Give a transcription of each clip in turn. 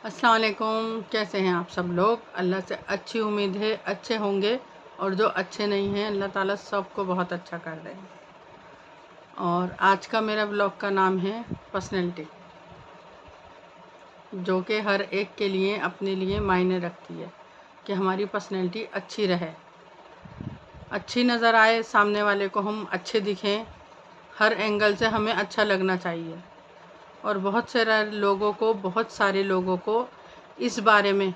السلام علیکم، کیسے ہیں آپ سب لوگ؟ اللہ سے اچھی امید ہے اچھے ہوں گے، اور جو اچھے نہیں ہیں اللہ تعالیٰ سب کو بہت اچھا کر دے۔ اور آج کا میرا بلاگ کا نام ہے پرسنالٹی، جو کہ ہر ایک کے لیے اپنے لیے معنی رکھتی ہے کہ ہماری پرسنالٹی اچھی رہے، اچھی نظر آئے، سامنے والے کو ہم اچھے دکھیں، ہر اینگل سے ہمیں اچھا لگنا چاہیے۔ اور بہت سارے لوگوں کو اس بارے میں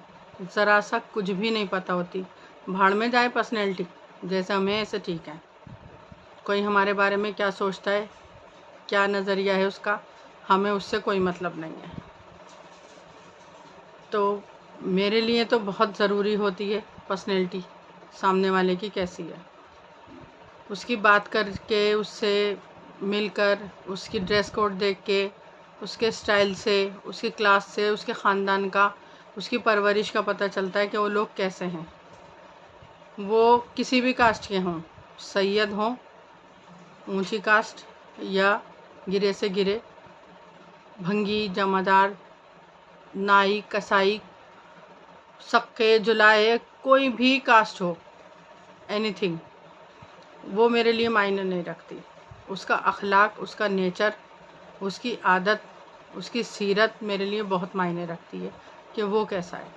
ذرا سا کچھ بھی نہیں پتہ ہوتی۔ بھاڑ میں جائے پرسنالٹی، جیسے ہمیں ایسے ٹھیک ہے، کوئی ہمارے بارے میں کیا سوچتا ہے، کیا نظریہ ہے اس کا، ہمیں اس سے کوئی مطلب نہیں ہے۔ تو میرے لیے تو بہت ضروری ہوتی ہے پرسنالٹی، سامنے والے کی کیسی ہے، اس کی بات کر کے، اس سے مل کر، اس کی ڈریس کوڈ دیکھ کے، اس کے سٹائل سے، اس کی کلاس سے، اس کے خاندان کا، اس کی پرورش کا پتہ چلتا ہے کہ وہ لوگ کیسے ہیں۔ وہ کسی بھی کاسٹ کے ہوں، سید ہوں، اونچی کاسٹ یا گرے سے گرے، بھنگی، جمعدار، نائی، کسائی، سکے، جلائے، کوئی بھی کاسٹ ہو، اینی تھنگ، وہ میرے لیے معنی نہیں رکھتی۔ اس کا اخلاق، اس کا نیچر، اس کی عادت، اس کی سیرت میرے لیے بہت معنی رکھتی ہے کہ وہ کیسا ہے۔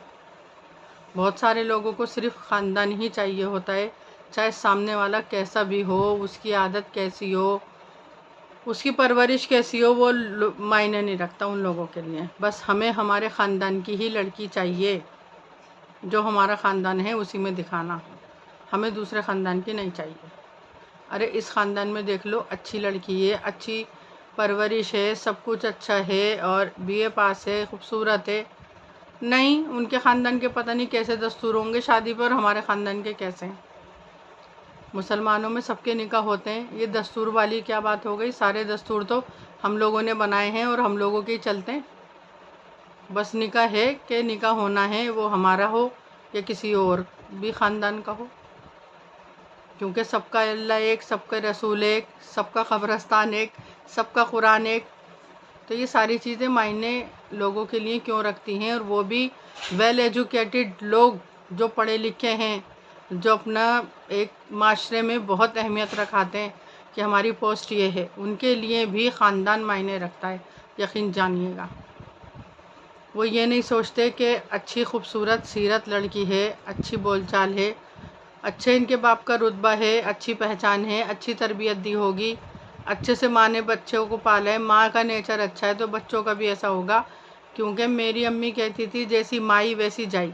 بہت سارے لوگوں کو صرف خاندان ہی چاہیے ہوتا ہے، چاہے سامنے والا کیسا بھی ہو، اس کی عادت کیسی ہو، اس کی پرورش کیسی ہو، وہ معنی نہیں رکھتا ان لوگوں کے لیے۔ بس ہمیں ہمارے خاندان کی ہی لڑکی چاہیے، جو ہمارا خاندان ہے اسی میں دکھانا، ہمیں دوسرے خاندان کی نہیں چاہیے۔ ارے اس خاندان میں دیکھ لو، اچھی لڑکی ہے، اچھی پرورش ہے، سب کچھ اچھا ہے، اور بی اے پاس ہے، خوبصورت ہے، نہیں ان کے خاندان کے پتہ نہیں کیسے دستور ہوں گے شادی پر، ہمارے خاندان کے کیسے ہیں۔ مسلمانوں میں سب کے نکاح ہوتے ہیں، یہ دستور والی کیا بات ہو گئی؟ سارے دستور تو ہم لوگوں نے بنائے ہیں اور ہم لوگوں کے ہی چلتے ہیں۔ بس نکاح ہے کہ نکاح ہونا ہے، وہ ہمارا ہو یا کسی اور بھی خاندان کا ہو، کیونکہ سب کا اللہ ایک، سب کا رسول ایک، سب کا قبرستان ایک، سب کا قرآن ایک۔ تو یہ ساری چیزیں معنی لوگوں کے لیے کیوں رکھتی ہیں؟ اور وہ بھی ویل ایجوکیٹڈ لوگ، جو پڑھے لکھے ہیں، جو اپنا ایک معاشرے میں بہت اہمیت رکھاتے ہیں کہ ہماری پوسٹ یہ ہے، ان کے لیے بھی خاندان معنی رکھتا ہے، یقین جانیے گا۔ وہ یہ نہیں سوچتے کہ اچھی خوبصورت سیرت لڑکی ہے، اچھی بول چال ہے، اچھے ان کے باپ کا رتبہ ہے، اچھی پہچان ہے، اچھی تربیت دی ہوگی، اچھے سے ماں نے بچوں کو پالا ہے، ماں کا نیچر اچھا ہے تو بچوں کا بھی ایسا ہوگا۔ کیونکہ میری امی کہتی تھی جیسی مائی ویسی جائی،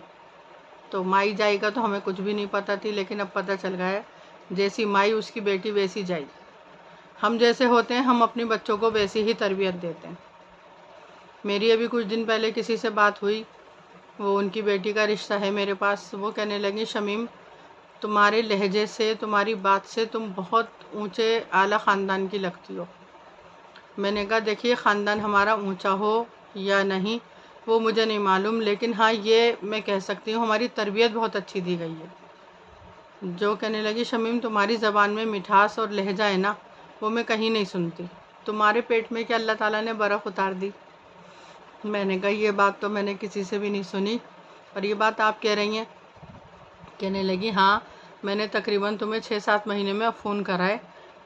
تو مائی جائی کا تو ہمیں کچھ بھی نہیں پتہ تھی، لیکن اب پتہ چل گیا ہے، جیسی مائی اس کی بیٹی ویسی جائی۔ ہم جیسے ہوتے ہیں ہم اپنے بچوں کو ویسی ہی تربیت دیتے ہیں۔ میری ابھی کچھ دن پہلے کسی سے بات ہوئی، وہ ان کی بیٹی کا رشتہ ہے میرے پاس، وہ کہنے لگی شمیم تمہارے لہجے سے، تمہاری بات سے تم بہت اونچے اعلیٰ خاندان کی لگتی ہو۔ میں نے کہا دیکھیے خاندان ہمارا اونچا ہو یا نہیں وہ مجھے نہیں معلوم، لیکن ہاں یہ میں کہہ سکتی ہوں ہماری تربیت بہت اچھی دی گئی ہے۔ جو کہنے لگی شمیم تمہاری زبان میں مٹھاس اور لہجہ ہے نا، وہ میں کہیں نہیں سنتی، تمہارے پیٹ میں کیا اللہ تعالیٰ نے برف اتار دی؟ میں نے کہا یہ بات تو میں نے کسی سے بھی نہیں سنی، اور یہ بات آپ کہہ رہی ہیں؟ کہنے لگی ہاں میں نے تقریباً تمہیں 6-7 مہینے میں فون کرا ہے،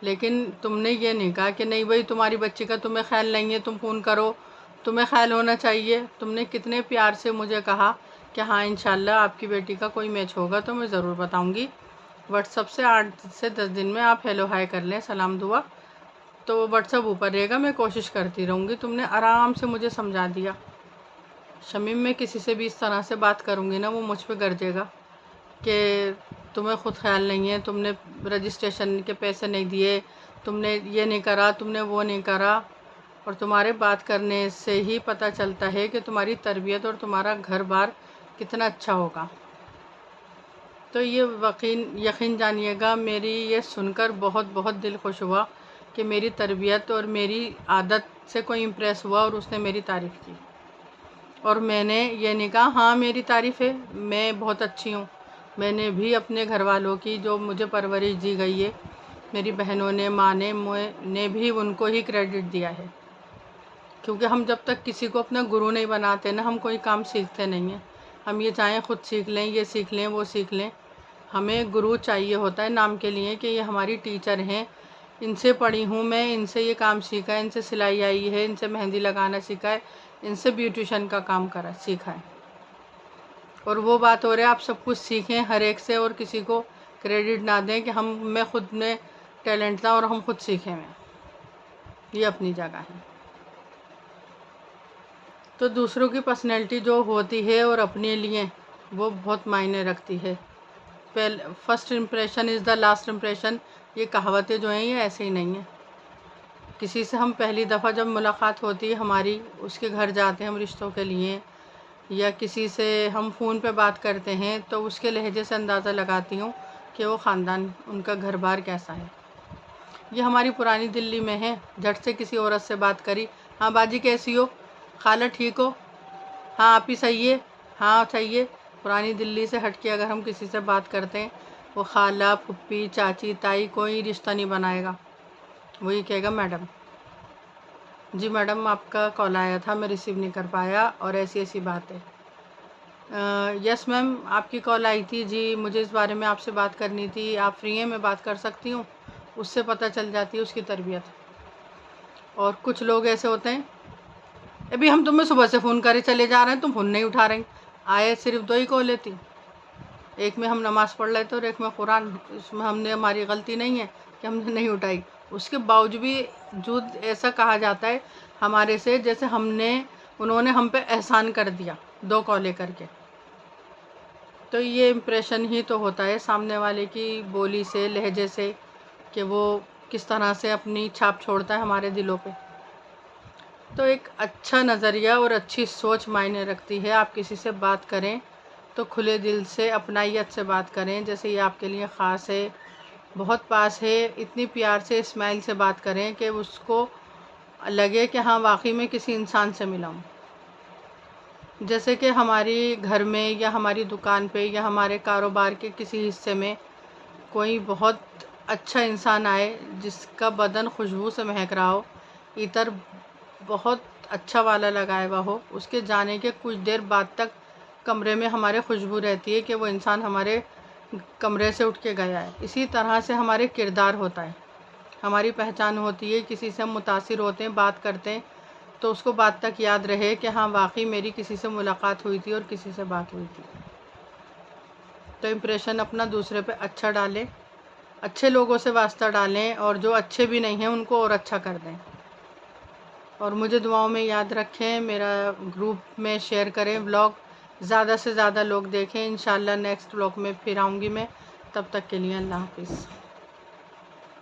لیکن تم نے یہ نہیں کہا کہ نہیں بھائی تمہاری بچی کا تمہیں خیال نہیں ہے، تم فون کرو، تمہیں خیال ہونا چاہیے۔ تم نے کتنے پیار سے مجھے کہا کہ ہاں انشاءاللہ آپ کی بیٹی کا کوئی میچ ہوگا تو میں ضرور بتاؤں گی، واٹس اپ سے 8 سے 10 دن میں آپ ہیلو ہائی کر لیں، سلام دعا، تو واٹس اپ اوپر رہے گا، میں کوشش کرتی رہوں گی۔ تم نے آرام سے مجھے سمجھا دیا۔ شمیم میں کسی سے بھی اس طرح سے بات کروں گی نا وہ مجھ پہ گرجے گا کہ تمہیں خود خیال نہیں ہے، تم نے رجسٹریشن کے پیسے نہیں دیے، تم نے یہ نہیں کرا، تم نے وہ نہیں کرا، اور تمہارے بات کرنے سے ہی پتہ چلتا ہے کہ تمہاری تربیت اور تمہارا گھر بار کتنا اچھا ہوگا۔ تو یہ یقین جانیے گا میری یہ سن کر بہت بہت دل خوش ہوا کہ میری تربیت اور میری عادت سے کوئی امپریس ہوا اور اس نے میری تعریف کی، اور میں نے یہ نہیں کہا ہاں میری تعریف ہے میں بہت اچھی ہوں، میں نے بھی اپنے گھر والوں کی جو مجھے پرورش دی گئی ہے، میری بہنوں نے، ماں نے بھی ان کو ہی کریڈٹ دیا ہے۔ کیونکہ ہم جب تک کسی کو اپنا گرو نہیں بناتے نا، ہم کوئی کام سیکھتے نہیں ہیں. ہم یہ چاہیں خود سیکھ لیں، یہ سیکھ لیں، وہ سیکھ لیں، ہمیں گرو چاہیے ہوتا ہے نام کے لیے کہ یہ ہماری ٹیچر ہیں، ان سے پڑھی ہوں میں، ان سے یہ کام سیکھا ہے، ان سے سلائی آئی ہے، ان سے مہندی لگانا سیکھا ہے، ان سے بیوٹیشن کا کام سیکھا ہے. اور وہ بات ہو رہا ہے آپ سب کچھ سیکھیں ہر ایک سے، اور کسی کو کریڈٹ نہ دیں کہ میں خود میں ٹیلنٹ تھا اور ہم خود سیکھیں میں. یہ اپنی جگہ ہے. تو دوسروں کی پرسنالٹی جو ہوتی ہے اور اپنے لیے وہ بہت معنی رکھتی ہے. First impression is the last impression, یہ کہاوتیں جو ہیں یہ ایسے ہی نہیں ہیں. کسی سے ہم پہلی دفعہ جب ملاقات ہوتی ہے ہماری، اس کے گھر جاتے ہیں ہم رشتوں کے لیے، یا کسی سے ہم فون پہ بات کرتے ہیں تو اس کے لہجے سے اندازہ لگاتی ہوں کہ وہ خاندان، ان کا گھر بار کیسا ہے. یہ ہماری پرانی دلی میں ہے، جھٹ سے کسی عورت سے بات کری، ہاں باجی کیسی ہو، خالہ ٹھیک ہو، ہاں آپ ہی صحیح ہے، ہاں صحیح ہے. پرانی دلی سے ہٹ کے اگر ہم کسی سے بات کرتے ہیں، وہ خالہ، پھپھی، چاچی، تائی کوئی رشتہ نہیں بنائے گا. وہی کہے گا میڈم. جی میڈم آپ کا کال آیا تھا، میں ریسیو نہیں کر پایا، اور ایسی ایسی بات ہے. یس میم آپ کی کال آئی تھی، جی مجھے اس بارے میں آپ سے بات کرنی تھی، آپ فری ہیں، میں بات کر سکتی ہوں. اس سے پتہ چل جاتی ہے اس کی تربیت. اور کچھ لوگ ایسے ہوتے ہیں، ابھی ہم تمہیں صبح سے فون کرے چلے جا رہے ہیں، تم فون نہیں اٹھا رہی. آئے صرف 2 ہی کال لیتی، ایک میں ہم نماز پڑھ رہے تھے اور ایک میں قرآن. اس میں ہماری غلطی نہیں ہے کہ ہم نے نہیں اٹھائی. اس کے باوجود ایسا کہا جاتا ہے ہمارے سے جیسے انہوں نے ہم پہ احسان کر دیا 2 کالیں کر کے. تو یہ امپریشن ہی تو ہوتا ہے سامنے والے کی بولی سے، لہجے سے، کہ وہ کس طرح سے اپنی چھاپ چھوڑتا ہے ہمارے دلوں پہ. تو ایک اچھا نظریہ اور اچھی سوچ معنی رکھتی ہے. آپ کسی سے بات کریں تو کھلے دل سے، اپنائیت سے بات کریں، جیسے یہ آپ کے لیے خاص ہے، بہت پاس ہے، اتنی پیار سے، اسمائل سے بات کریں کہ اس کو لگے کہ ہاں واقعی میں کسی انسان سے ملا ہوں. جیسے کہ ہماری گھر میں یا ہماری دکان پہ یا ہمارے کاروبار کے کسی حصے میں کوئی بہت اچھا انسان آئے جس کا بدن خوشبو سے مہک رہا ہو، عطر بہت اچھا والا لگائے ہوا ہو، اس کے جانے کے کچھ دیر بعد تک کمرے میں ہمارے خوشبو رہتی ہے کہ وہ انسان ہمارے کمرے سے اٹھ کے گیا ہے. اسی طرح سے ہمارے کردار ہوتا ہے، ہماری پہچان ہوتی ہے. کسی سے ہم متاثر ہوتے ہیں، بات کرتے ہیں تو اس کو بعد تک یاد رہے کہ ہاں واقعی میری کسی سے ملاقات ہوئی تھی اور کسی سے بات ہوئی تھی. تو امپریشن اپنا دوسرے پہ اچھا ڈالیں، اچھے لوگوں سے واسطہ ڈالیں، اور جو اچھے بھی نہیں ہیں ان کو اور اچھا کر دیں. اور مجھے دعاؤں میں یاد رکھیں، میرا گروپ میں شیئر کریں بلاگ، زیادہ سے زیادہ لوگ دیکھیں. انشاءاللہ نیکسٹ بلاگ میں پھر آؤں گی میں. تب تک کے لیے اللہ حافظ.